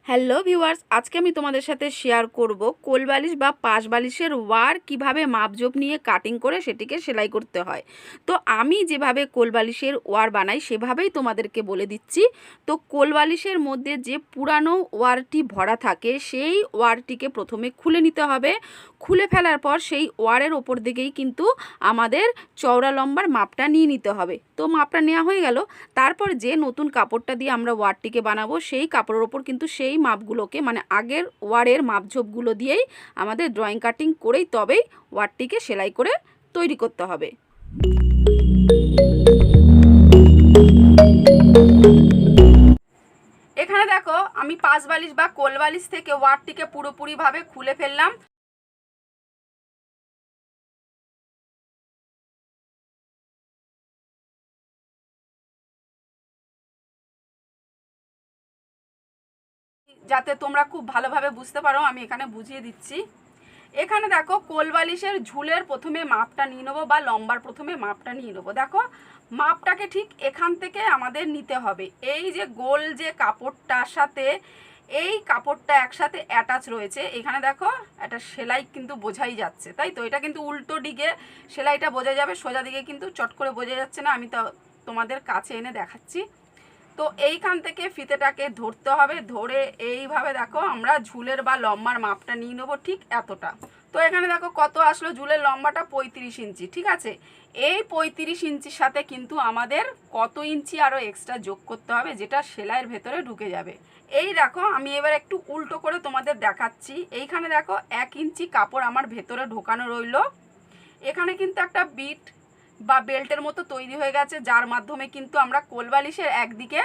Hello viewers, আজকে আমি তোমাদের সাথে শেয়ার করব কোল বালিশ বা পাশ বালিশের ওয়ার কিভাবে মাপজোপ নিয়ে কাটিং করে সেটিকে সেলাই করতে হয়। তো আমি যেভাবে কোল বালিশের ওয়ার বানাই সেভাবেই তোমাদেরকে বলে দিচ্ছি। তো কোল বালিশের মধ্যে যে পুরানো ওয়ারটি ভরা থাকে সেই ওয়ারটিকে প্রথমে খুলে নিতে হবে। খুলে ফেলার পর সেই ওয়ারের ওপর দিকেই কিন্তু আমাদের চওড়া লম্বার মাপটা নিয়ে নিতে হবে। তো মাপটা নেওয়া হয়ে গেল। তারপর যে নতুন কাপড়টা দিয়ে আমরা ওয়ারটিকে বানাবো সেই কাপড়ের ওপর কিন্তু সেই মাপগুলোকে মানে আগের ওয়ারের মাপঝোপগুলো দিয়েই আমাদের ড্রয়িং কাটিং করেই তবেই ওয়ারটিকে সেলাই করে তৈরি করতে হবে। এখানে দেখো আমি পাশ বালিশ বা কোল বালিশ থেকে ওয়ারটিকে পুরোপুরিভাবে খুলে ফেললাম। যাতে তোমরা খুব ভালোভাবে বুঝতে পারো আমি এখানে বুঝিয়ে দিচ্ছি। এখানে দেখো কোল বালিশের ঝুলের প্রথমে মাপটা নিয়ে নেবো বা লম্বার প্রথমে মাপটা নিয়ে নেবো। দেখো মাপটাকে ঠিক এখান থেকে আমাদের নিতে হবে। এই যে গোল যে কাপড়টার সাথে এই কাপড়টা একসাথে অ্যাটাচ রয়েছে, এখানে দেখো একটা সেলাই কিন্তু বোঝাই যাচ্ছে, তাই তো? এটা কিন্তু উল্টো দিকে সেলাইটা বোঝা যাবে, সোজা দিকে কিন্তু চট করে বোঝা যাচ্ছে না। আমি তো তোমাদের কাছে এনে দেখাচ্ছি। তো এইখান থেকে ফিতেটাকে ধরতে হবে, ধরে এইভাবে দেখো আমরা ঝুলের বা লম্বার মাপটা নিয়ে নেবো ঠিক এতটা। তো এখানে দেখো কত আসলো, ঝুলের লম্বাটা 35 ইঞ্চি, ঠিক আছে? এই 35 ইঞ্চির সাথে কিন্তু আমাদের কত ইঞ্চি আরও এক্সট্রা যোগ করতে হবে যেটা সেলাইয়ের ভেতরে ঢুকে যাবে। এই দেখো আমি এবার একটু উল্টো করে তোমাদের দেখাচ্ছি। এইখানে দেখো 1 ইঞ্চি কাপড় আমার ভেতরে ঢোকানো রইল। এখানে কিন্তু একটা বিট বা বেল্টের মতো তৈরি হয়ে গেছে, যার মাধ্যমে কিন্তু আমরা কোল বালিশের একদিকে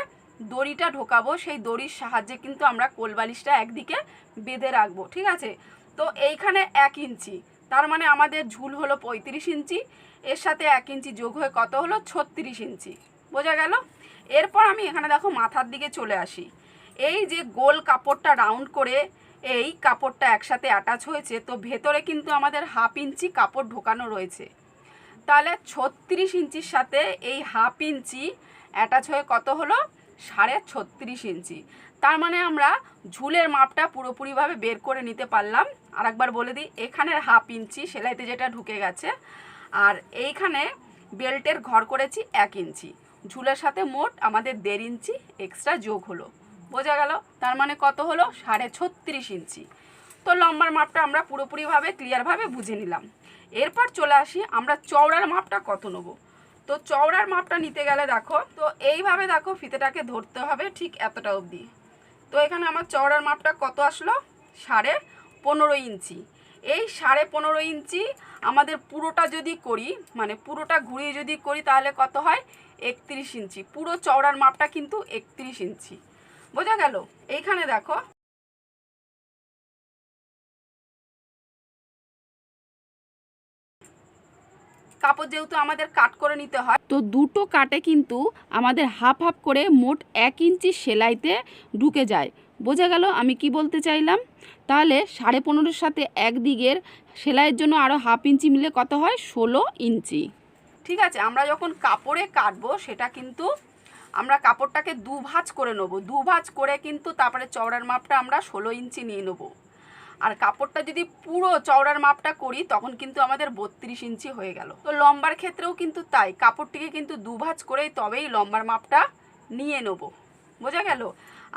দড়িটা ঢোকাবো। সেই দড়ির সাহায্যে কিন্তু আমরা কোল বালিশটা একদিকে বেঁধে রাখবো, ঠিক আছে? তো এইখানে 1 ইঞ্চি, তার মানে আমাদের ঝুল হলো 35 ইঞ্চি, এর সাথে 1 ইঞ্চি যোগ হয়ে কত হলো 36 ইঞ্চি। বোঝা গেল? এরপর আমি এখানে দেখো মাথার দিকে চলে আসি। এই যে গোল কাপড়টা রাউন্ড করে এই কাপড়টা একসাথে অ্যাটাচ হয়েছে, তো ভেতরে কিন্তু আমাদের 1/2 ইঞ্চি কাপড় ঢোকানো রয়েছে। তাহলে 36 ইঞ্চির সাথে এই 1/2 ইঞ্চি অ্যাটাচ হয়ে কত হলো 36.5 ইঞ্চি। তার মানে আমরা ঝুলের মাপটা পুরোপুরিভাবে বের করে নিতে পারলাম। আর একবার বলে দিই, এখানের 1/2 ইঞ্চি সেলাইতে যেটা ঢুকে গেছে, আর এইখানে বেল্টের ঘর করেছি 1 ইঞ্চি, ঝুলের সাথে মোট আমাদের 1.5 ইঞ্চি এক্সট্রা যোগ হলো। বোঝা গেল? তার মানে কত হলো 36.5 ইঞ্চি। তো লম্বার মাপটা আমরা পুরোপুরিভাবে ক্লিয়ারভাবে বুঝে নিলাম। এরপর চলে আসি আমরা চওড়ার মাপটা কত নেব। তো চওড়ার মাপটা নিতে গেলে দেখো, তো এইভাবে দেখো ফিতেটাকে ধরতে হবে ঠিক এতটা অবধি। তো এখানে আমার চওড়ার মাপটা কত আসলো 15.5 ইঞ্চি। এই 15.5 ইঞ্চি আমাদের পুরোটা যদি করি, মানে পুরোটা ঘুরিয়ে যদি করি, তাহলে কত হয় 31 ইঞ্চি। পুরো চওড়ার মাপটা কিন্তু 31 ইঞ্চি। বোঝা গেল? এইখানে দেখো কাপড় যেহেতু আমাদের কাট করে নিতে হয়, তো দুটো কাটে কিন্তু আমাদের হাফ হাফ করে মোট 1 ইঞ্চি সেলাইতে ঢুকে যায়। বোঝা গেল আমি কি বলতে চাইলাম? তাহলে 15.5-এর সাথে একদিকের সেলাইয়ের জন্য আরও 1/2 ইঞ্চি মিলে কত হয় 16 ইঞ্চি। ঠিক আছে, আমরা যখন কাপড়ে কাটবো সেটা কিন্তু আমরা কাপড়টাকে দুভাঁজ করে নেবো। দুভাঁজ করে কিন্তু তারপরে চওড়ার মাপটা আমরা 16 ইঞ্চি নিয়ে নেবো। আর কাপড়টা যদি পুরো চওড়ার মাপটা করি তখন কিন্তু আমাদের 32 ইঞ্চি হয়ে গেল। তো লম্বার ক্ষেত্রেও কিন্তু তাই, কাপড়টিকে কিন্তু দুভাঁজ করেই তবেই লম্বার মাপটা নিয়ে নেব। বোঝা গেল?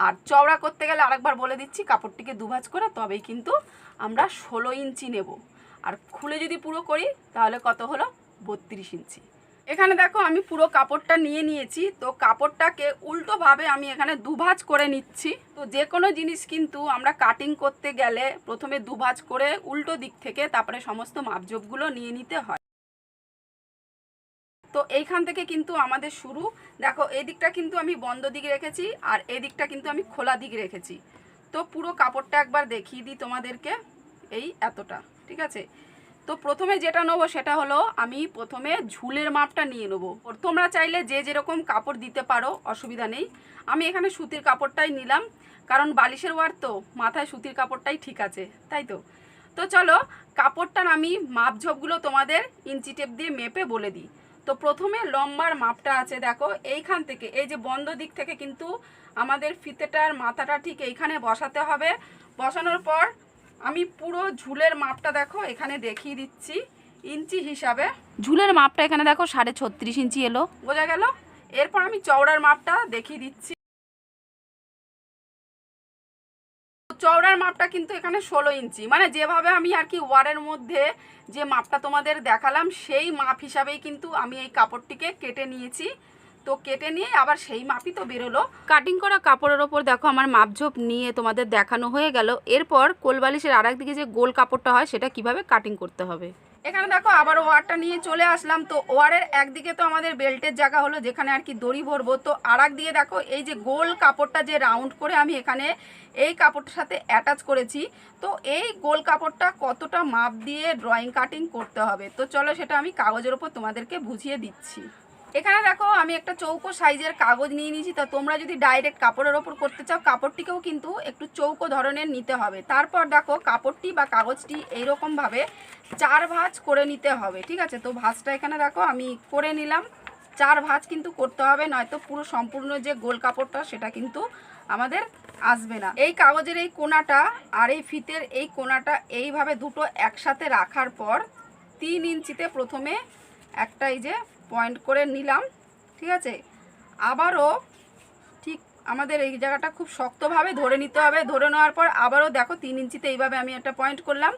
আর চওড়া করতে গেলে আরেকবার বলে দিচ্ছি, কাপড়টিকে দুভাঁজ করে তবেই কিন্তু আমরা 16 ইঞ্চি নেব। আর খুলে যদি পুরো করি তাহলে কত হলো 32 ইঞ্চি। এখানে দেখো আমি পুরো কাপড়টা নিয়ে নিয়েছি। তো কাপড়টাকে উল্টোভাবে আমি এখানে দুভাঁজ করে নিচ্ছি। তো যে কোনো জিনিস কিন্তু আমরা কাটিং করতে গেলে প্রথমে দুভাঁজ করে উল্টো দিক থেকে তারপরে সমস্ত মাপজোপগুলো নিয়ে নিতে হয়। তো এইখান থেকে কিন্তু আমাদের শুরু। দেখো এই দিকটা কিন্তু আমি বন্ধ দিক রেখেছি আর এই দিকটা কিন্তু আমি খোলা দিক রেখেছি। তো পুরো কাপড়টা একবার দেখিয়ে দিই তোমাদেরকে, এই এতটা, ঠিক আছে? তো প্রথমে যেটা নেবো সেটা হলো আমি প্রথমে ঝুলের মাপটা নিয়ে নেবো। তোমরা চাইলে যে যেরকম কাপড় দিতে পারো, অসুবিধা নেই। আমি এখানে সুতির কাপড়টাই নিলাম, কারণ বালিশের ওয়ার তো মাথায় সুতির কাপড়টাই ঠিক আছে, তাই তো? তো চলো কাপড়টার আমি মাপঝোপগুলো তোমাদের ইঞ্চি টেপ দিয়ে মেপে বলে দিই। তো প্রথমে লম্বার মাপটা আছে, দেখো এইখান থেকে এই যে বন্ধ দিক থেকে কিন্তু আমাদের ফিতেটার মাথাটা ঠিক এইখানে বসাতে হবে। বসানোর পর আমি পুরো ঝুলের মাপটা দেখো এখানে দেখিয়ে দিচ্ছি ইঞ্চি হিসাবে। ঝুলের মাপটা এখানে দেখো 36.5 ইঞ্চি এলো, বোঝা গেল। এরপর আমি চওড়ার মাপটা দেখিয়ে দিচ্ছি। চওড়ার মাপটা কিন্তু এখানে 16 ইঞ্চি, মানে যেভাবে আমি আর কি ওয়ারের মধ্যে যে মাপটা তোমাদের দেখালাম সেই মাপ হিসাবেই কিন্তু আমি এই কাপড়টিকে কেটে নিয়েছি। তো কেটে নিয়ে আবার সেই মাপই তো বেরোলো। কাটিং করা কাপড়ের ওপর দেখো আমার মাপঝোপ নিয়ে তোমাদের দেখানো হয়ে গেল। এরপর কোলবালিশের আর একদিকে যে গোল কাপড়টা হয় সেটা কিভাবে কাটিং করতে হবে। এখানে দেখো আবার ওয়ারটা নিয়ে চলে আসলাম। তো ওয়ারের একদিকে তো আমাদের বেল্টের জায়গা হলো যেখানে আর কি দড়ি ভরবো, তো আর একদিকে দেখো এই যে গোল কাপড়টা যে রাউন্ড করে আমি এখানে এই কাপড়টার সাথে অ্যাটাচ করেছি। তো এই গোল কাপড়টা কতটা মাপ দিয়ে ড্রয়িং কাটিং করতে হবে, তো চলো সেটা আমি কাগজের ওপর তোমাদেরকে বুঝিয়ে দিচ্ছি। এখানে দেখো আমি একটা চৌকো সাইজের কাগজ নিয়ে নিয়েছি। তা তোমরা যদি ডাইরেক্ট কাপড়ের ওপর করতে চাও কাপড়টিকেও কিন্তু একটু চৌকো ধরনের নিতে হবে। তারপর দেখো কাপড়টি বা কাগজটি এইরকমভাবে 4 ভাঁজ করে নিতে হবে, ঠিক আছে। তো ভাঁজটা এখানে দেখো আমি করে নিলাম। 4 ভাঁজ কিন্তু করতে হবে, নয়তো পুরো সম্পূর্ণ যে গোল কাপড়টা সেটা কিন্তু আমাদের আসবে না। এই কাগজের এই কোনাটা আর এই ফিতের এই কোনাটা এইভাবে দুটো একসাথে রাখার পর 3 ইঞ্চিতে প্রথমে একটা এই যে পয়েন্ট করে নিলাম, ঠিক আছে। আবারও ঠিক আমাদের এই জায়গাটা খুব শক্তভাবে ধরে নিতে হবে। ধরে নেওয়ার পর আবারও দেখো 3 ইঞ্চিতে এইভাবে আমি একটা পয়েন্ট করলাম।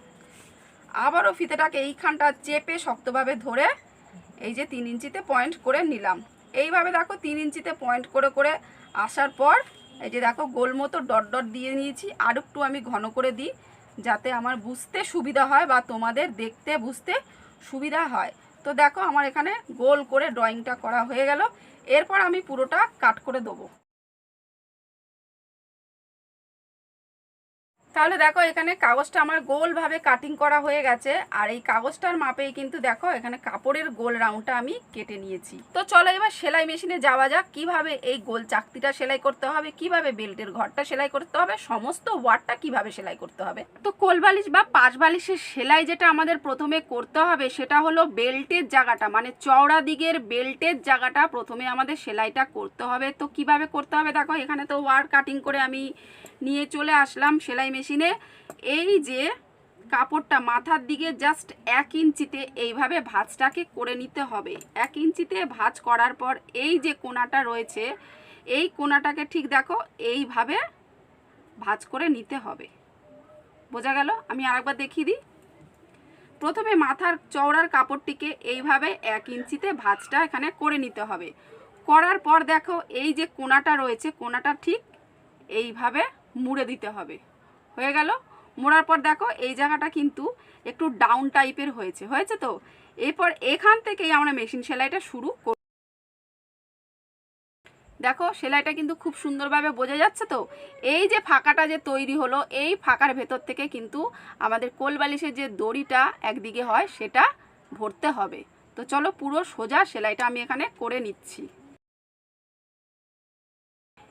আবারও ফিতেটাকে এইখানটা চেপে শক্তভাবে ধরে এই যে 3 ইঞ্চিতে পয়েন্ট করে নিলাম। এইভাবে দেখো 3 ইঞ্চিতে পয়েন্ট করে করে আসার পর এই যে দেখো গোল মতো ডট ডট দিয়ে নিয়েছি। আর একটু আমি ঘন করে দিই যাতে আমার বুঝতে সুবিধা হয় বা তোমাদের দেখতে বুঝতে সুবিধা হয়। তো দেখো আমার এখানে গোল করে ড্রয়িংটা করা হয়ে গেল। এরপর আমি পুরোটা কাট করে দেবো। তাহলে দেখো এখানে কাগজটা আমার গোলভাবে কাটিং করা হয়ে গেছে। আর এই কাগজটার মাপেই কিন্তু দেখো এখানে কাপড়ের গোল রাউন্ডটা আমি কেটে নিয়েছি। তো চলো এবার সেলাই মেশিনে যাওয়া যাক, কিভাবে এই গোল চাকতিটা সেলাই করতে হবে, কিভাবে বেল্টের ঘরটা সেলাই করতে হবে, সমস্ত ওয়ার্ডটা কিভাবে সেলাই করতে হবে। তো কোলবালিশ বা পাঁচ বালিশের সেলাই যেটা আমাদের প্রথমে করতে হবে সেটা হলো বেল্টের জায়গাটা, মানে চওড়া দিকের বেল্টের জায়গাটা প্রথমে আমাদের সেলাইটা করতে হবে। তো কিভাবে করতে হবে দেখো এখানে তো ওয়ার কাটিং করে আমি নিয়ে চলে আসলাম সেলাই মেশিনে। এই যে কাপড়টা মাথার দিকে জাস্ট 1 ইঞ্চিতে এইভাবে ভাঁজটাকে করে নিতে হবে। 1 ইঞ্চিতে ভাঁজ করার পর এই যে কোণাটা রয়েছে এই কোণাটাকে ঠিক দেখো এইভাবে ভাঁজ করে নিতে হবে, বোঝা গেল। আমি আরেকবার দেখিয়ে দিই। প্রথমে মাথার চওড়ার কাপড়টিকে এইভাবে 1 ইঞ্চিতে ভাঁজটা এখানে করে নিতে হবে। করার পর দেখো এই যে কোণাটা রয়েছে কোণাটা ঠিক এইভাবে মুড়ে দিতে হবে, হয়ে গেল। মোড়ার পর দেখো এই জায়গাটা কিন্তু একটু ডাউন টাইপের হয়েছে তো। এরপর এখান থেকেই আমরা মেশিন সেলাইটা শুরু করব। দেখো সেলাইটা কিন্তু খুব সুন্দরভাবে বোঝা যাচ্ছে তো। এই যে ফাঁকাটা যে তৈরি হলো এই ফাঁকার ভেতর থেকে কিন্তু আমাদের কোলবালিশের যে দড়িটা একদিকে হয় সেটা ভরতে হবে। তো চলো পুরো সোজা সেলাইটা আমি এখানে করে নিচ্ছি।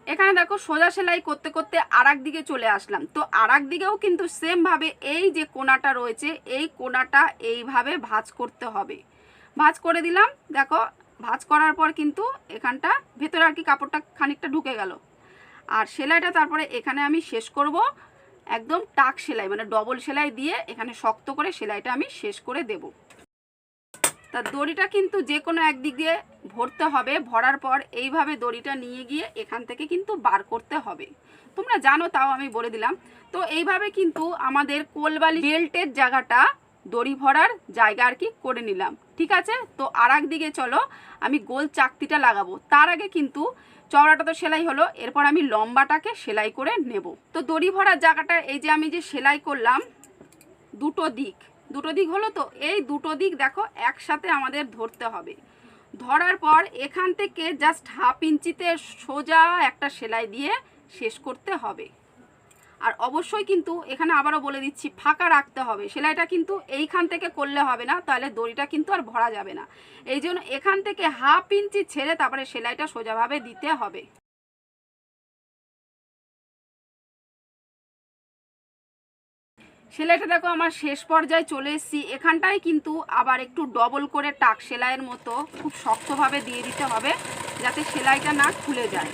এখানে দেখো সোজা সেলাই করতে করতে আরেক দিকে চলে আসলাম। তো আরেক দিকেও কিন্তু সেম ভাবে এই যে কোণাটা রয়েছে এই কোণাটা এইভাবে ভাঁজ করতে হবে। ভাঁজ করে দিলাম। দেখো ভাঁজ করার পর কিন্তু এখানটা ভেতরে আর কি কাপড়টা খানিকটা ঢুকে গেল। আর সেলাইটা তারপরে এখানে আমি শেষ করব একদম টাক সেলাই, মানে ডবল সেলাই দিয়ে এখানে শক্ত করে সেলাইটা আমি শেষ করে দেব। তা দড়িটা কিন্তু যে কোনো একদিক দিয়ে ভরতে হবে। ভরার পর এইভাবে দড়িটা নিয়ে গিয়ে এখান থেকে কিন্তু বার করতে হবে। তোমরা জানো তাও আমি বলে দিলাম। তো এইভাবে কিন্তু আমাদের কোলবালিশ বেল্টের জায়গাটা দড়ি ভরার জায়গা আর কি করে নিলাম, ঠিক আছে। তো আর একদিকে চলো আমি গোল চাকতিটা লাগাবো। তার আগে কিন্তু চওড়াটা তো সেলাই হলো, এরপর আমি লম্বাটাকে সেলাই করে নেব। তো দড়ি ভরার জায়গাটা এই যে আমি যে সেলাই করলাম দুটো দিক হলো তো, এই দুটো দিক দেখো একসাথে আমাদের ধরতে হবে। ধরার পর এখান থেকে জাস্ট 1/2 ইঞ্চিতে সোজা একটা সেলাই দিয়ে শেষ করতে হবে। আর অবশ্যই কিন্তু এখানে আবারও বলে দিচ্ছি ফাঁকা রাখতে হবে। সেলাইটা কিন্তু এইখান থেকে করলে হবে না, তাহলে দড়িটা কিন্তু আর ভরা যাবে না। এই জন্য এখান থেকে 1/2 ইঞ্চি ছেড়ে তারপরে সেলাইটা সোজাভাবে দিতে হবে। সেলাইটা দেখো আমার শেষ পর্যায়ে চলে এসেছি। এখানটায় কিন্তু আবার একটু ডবল করে টাক সেলাইয়ের মতো খুব শক্তভাবে দিয়ে দিতে হবে যাতে সেলাইটা না খুলে যায়।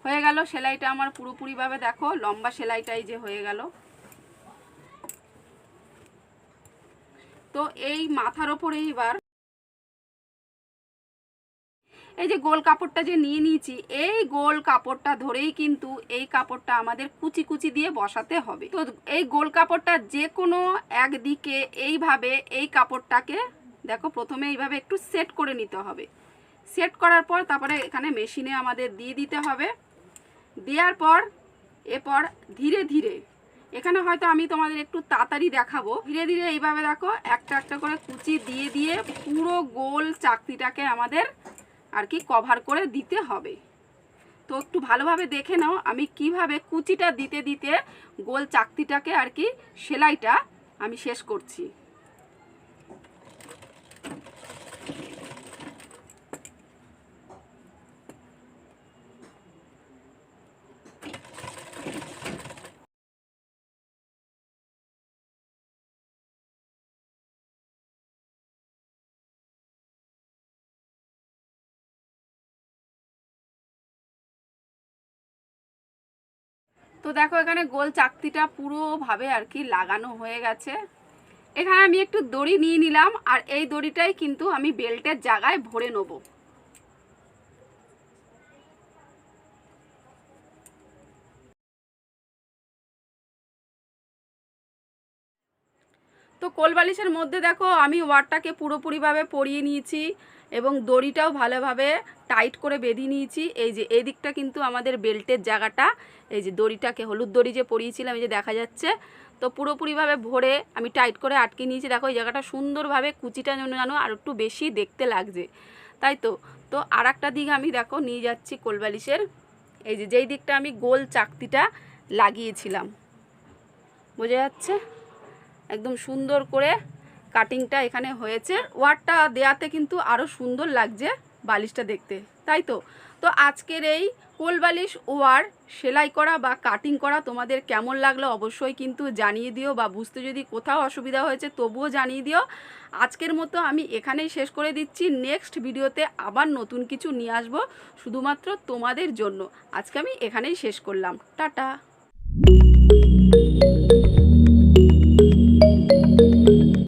হয়ে গেল সেলাইটা আমার পুরোপুরিভাবে, দেখো লম্বা সেলাইটাই যে হয়ে গেল। তো এই মাথার ওপরে এবার এই যে গোল কাপড়টা যে নিয়ে নিয়েছি, এই গোল কাপড়টা ধরেই কিন্তু এই কাপড়টা আমাদের কুচি কুচি দিয়ে বসাতে হবে। তো এই গোল কাপড়টা যে কোনো একদিকে এইভাবে এই কাপড়টাকে দেখো প্রথমে এইভাবে একটু সেট করে নিতে হবে। সেট করার পর তারপরে এখানে মেশিনে আমাদের দিয়ে দিতে হবে। দেওয়ার পর এরপর ধীরে ধীরে, এখানে হয়তো আমি তোমাদের একটু তাড়াতাড়ি দেখাবো, ধীরে ধীরে এইভাবে দেখো একটা একটা করে কুচি দিয়ে দিয়ে পুরো গোল চাকতিটাকে আমাদের আর কি কভার করে দিতে হবে। তো একটু ভালোভাবে দেখে নাও আমি কিভাবে কুচিটা দিতে দিতে গোল চাকতিটাকে আর কি সেলাইটা আমি শেষ করছি। তো দেখো এখানে গোল চাকতিটা পুরোভাবে আর কি লাগানো হয়ে গেছে। এখানে আমি একটু দড়ি নিয়ে নিলাম, আর এই দড়িটাই কিন্তু আমি বেল্টের জায়গায় ভরে নেব। তো কোলবালিশের মধ্যে দেখো আমি ওয়ারটাকে পুরোপুরিভাবে পরিয়ে নিয়েছি এবং দড়িটাও ভালোভাবে টাইট করে বেঁধে নিয়েছি। এই যে এই দিকটা কিন্তু আমাদের বেল্টের জায়গাটা, এই যে দড়িটাকে হলুদ দড়ি যে পরিয়েছিলাম এই যে দেখা যাচ্ছে, তো পুরোপুরিভাবে ভরে আমি টাইট করে আটকে নিয়েছি। দেখো এই জায়গাটা সুন্দরভাবে কুচিটা যেন আর একটু বেশি দেখতে লাগছে, তাই তো। তো আর একটা দিক আমি দেখো নিয়ে যাচ্ছি কোলবালিশের, এই যে যেই দিকটা আমি গোল চাকতিটা লাগিয়েছিলাম, বোঝা যাচ্ছে একদম সুন্দর করে কাটিংটা এখানে হয়েছে। ওয়ারটা দেয়াতে কিন্তু আরও সুন্দর লাগছে বালিশটা দেখতে, তাই তো। তো আজকের এই কোলবালিশ ওয়ার সেলাই করা বা কাটিং করা তোমাদের কেমন লাগলো অবশ্যই কিন্তু জানিয়ে দিও, বা বুঝতে যদি কোথাও অসুবিধা হয়েছে তবুও জানিয়ে দিও। আজকের মতো আমি এখানেই শেষ করে দিচ্ছি। নেক্সট ভিডিওতে আবার নতুন কিছু নিয়ে আসবো শুধুমাত্র তোমাদের জন্য। আজকে আমি এখানেই শেষ করলাম, টাটা।